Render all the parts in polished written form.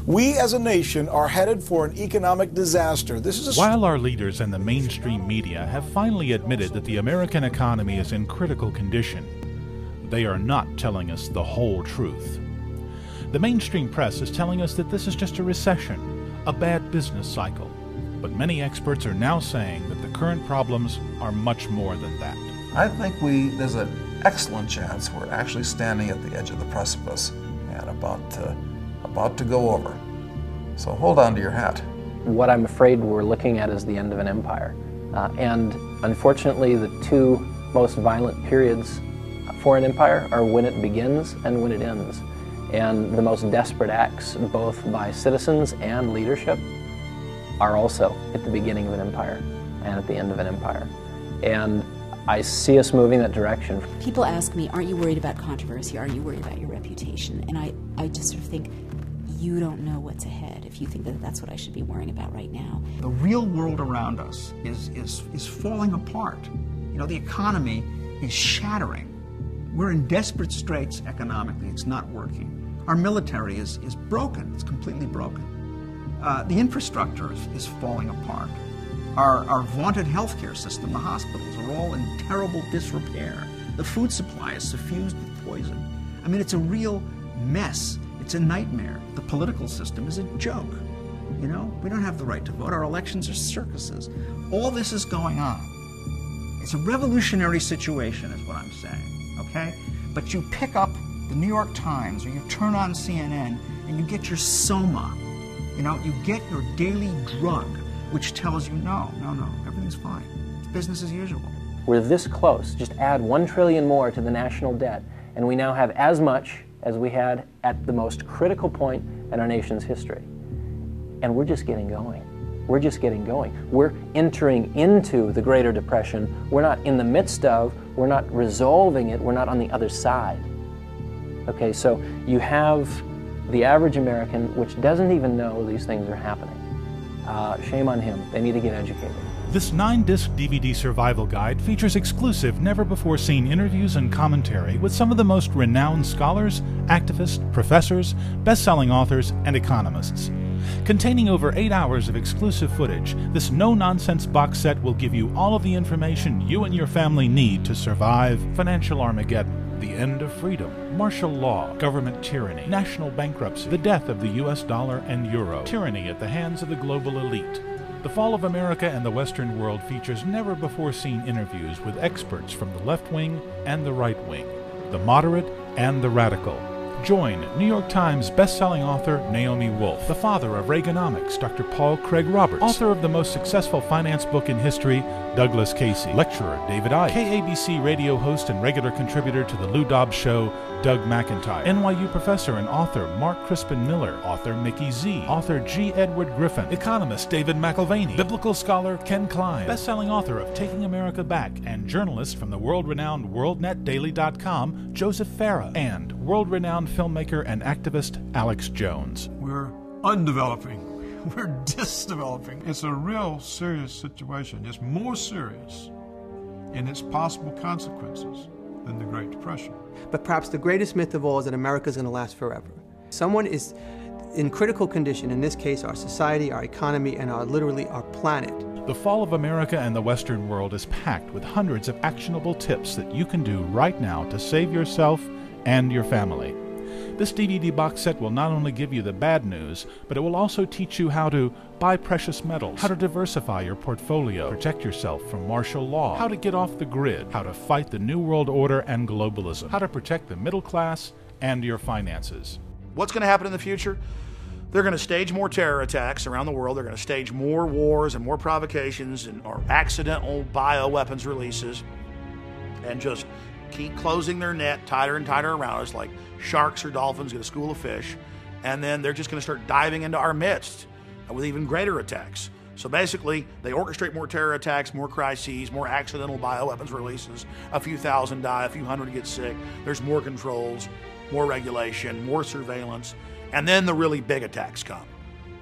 We as a nation are headed for an economic disaster. While our leaders and the mainstream media have finally admitted that the American economy is in critical condition, they are not telling us the whole truth. The mainstream press is telling us that this is just a recession, a bad business cycle. But many experts are now saying that the current problems are much more than that. I think there's an excellent chance we're actually standing at the edge of the precipice and about to go over. So hold on to your hat. What I'm afraid we're looking at is the end of an empire. And unfortunately, the two most violent periods for an empire are when it begins and when it ends. And the most desperate acts, both by citizens and leadership, are also at the beginning of an empire and at the end of an empire. And I see us moving that direction. People ask me, aren't you worried about controversy? Are you worried about your reputation? And I just sort of think, you don't know what's ahead if you think that that's what I should be worrying about right now. The real world around us is falling apart. You know, the economy is shattering. We're in desperate straits economically. It's not working. Our military is broken. It's completely broken. The infrastructure is falling apart. Our vaunted healthcare system, the hospitals, are all in terrible disrepair. The food supply is suffused with poison. I mean, it's a real mess. It's a nightmare. The political system is a joke. You know, we don't have the right to vote. Our elections are circuses. All this is going on. It's a revolutionary situation, is what I'm saying, okay? But you pick up the New York Times or you turn on CNN and you get your soma. You know, you get your daily drug, which tells you, no, everything's fine. It's business as usual. We're this close. Just add $1 trillion more to the national debt, and we now have as much as we had at the most critical point in our nation's history. And we're just getting going. We're just getting going. We're entering into the Greater Depression. We're not in the midst of, we're not resolving it, we're not on the other side. Okay, so you have the average American, which doesn't even know these things are happening. Shame on him. They need to get educated. This 9-disc DVD survival guide features exclusive, never-before-seen interviews and commentary with some of the most renowned scholars, activists, professors, best-selling authors, and economists. Containing over 8 hours of exclusive footage, this no-nonsense box set will give you all of the information you and your family need to survive financial Armageddon, the end of freedom, martial law, government tyranny, national bankruptcy, the death of the US dollar and euro, tyranny at the hands of the global elite. The Fall of America and the Western World features never-before-seen interviews with experts from the left wing and the right wing, the moderate and the radical. Join New York Times best-selling author Naomi Wolf, the father of Reaganomics, Dr. Paul Craig Roberts, author of the most successful finance book in history, Douglas Casey, lecturer David Icke, KABC radio host and regular contributor to The Lou Dobbs Show, Doug McIntyre, NYU professor and author Mark Crispin Miller, author Mickey Z, author G. Edward Griffin, economist David McIlvaney, biblical scholar Ken Klein, best-selling author of Taking America Back, and journalist from the world-renowned WorldNetDaily.com, Joseph Farah, and world-renowned filmmaker and activist Alex Jones. We're undeveloping. We're disdeveloping. It's a real serious situation. It's more serious in its possible consequences than the Great Depression. But perhaps the greatest myth of all is that America's going to last forever. Someone is in critical condition, in this case our society, our economy, and literally our planet. The Fall of America and the Western World is packed with hundreds of actionable tips that you can do right now to save yourself and your family. This DVD box set will not only give you the bad news, but it will also teach you how to buy precious metals, how to diversify your portfolio, protect yourself from martial law, how to get off the grid, how to fight the New World Order and globalism, how to protect the middle class and your finances. What's going to happen in the future? They're going to stage more terror attacks around the world. They're going to stage more wars and more provocations or accidental bioweapons releases and just keep closing their net tighter and tighter around us like sharks or dolphins get a school of fish. And then they're just going to start diving into our midst with even greater attacks. So basically, they orchestrate more terror attacks, more crises, more accidental bioweapons releases. A few thousand die, a few hundred get sick. There's more controls, more regulation, more surveillance. And then the really big attacks come.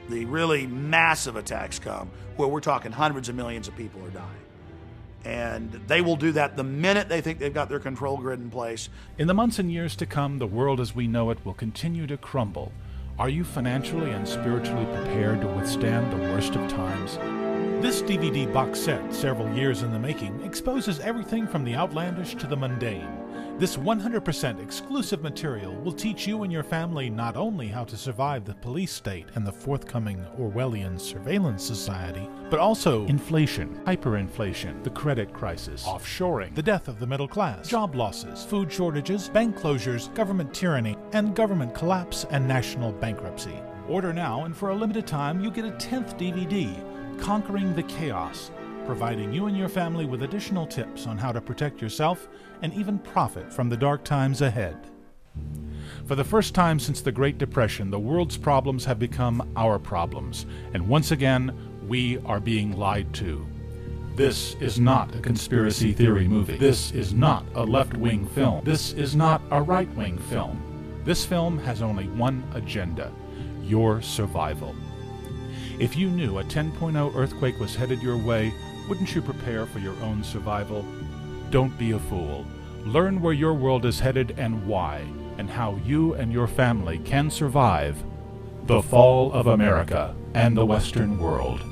The really massive attacks come where we're talking hundreds of millions of people are dying. And they will do that the minute they think they've got their control grid in place. In the months and years to come, the world as we know it will continue to crumble. Are you financially and spiritually prepared to withstand the worst of times? This DVD box set, several years in the making, exposes everything from the outlandish to the mundane. This 100% exclusive material will teach you and your family not only how to survive the police state and the forthcoming Orwellian surveillance society, but also inflation, hyperinflation, the credit crisis, offshoring, the death of the middle class, job losses, food shortages, bank closures, government tyranny, and government collapse and national bankruptcy. Order now, and for a limited time, you get a 10th DVD, Conquering the Chaos, providing you and your family with additional tips on how to protect yourself and even profit from the dark times ahead. For the first time since the Great Depression, the world's problems have become our problems, and once again, we are being lied to. This is not a conspiracy theory movie. This is not a left-wing film. This is not a right-wing film. This film has only one agenda: your survival. If you knew a 10.0 earthquake was headed your way, wouldn't you prepare for your own survival? Don't be a fool. Learn where your world is headed and why, and how you and your family can survive the fall of America and the Western world.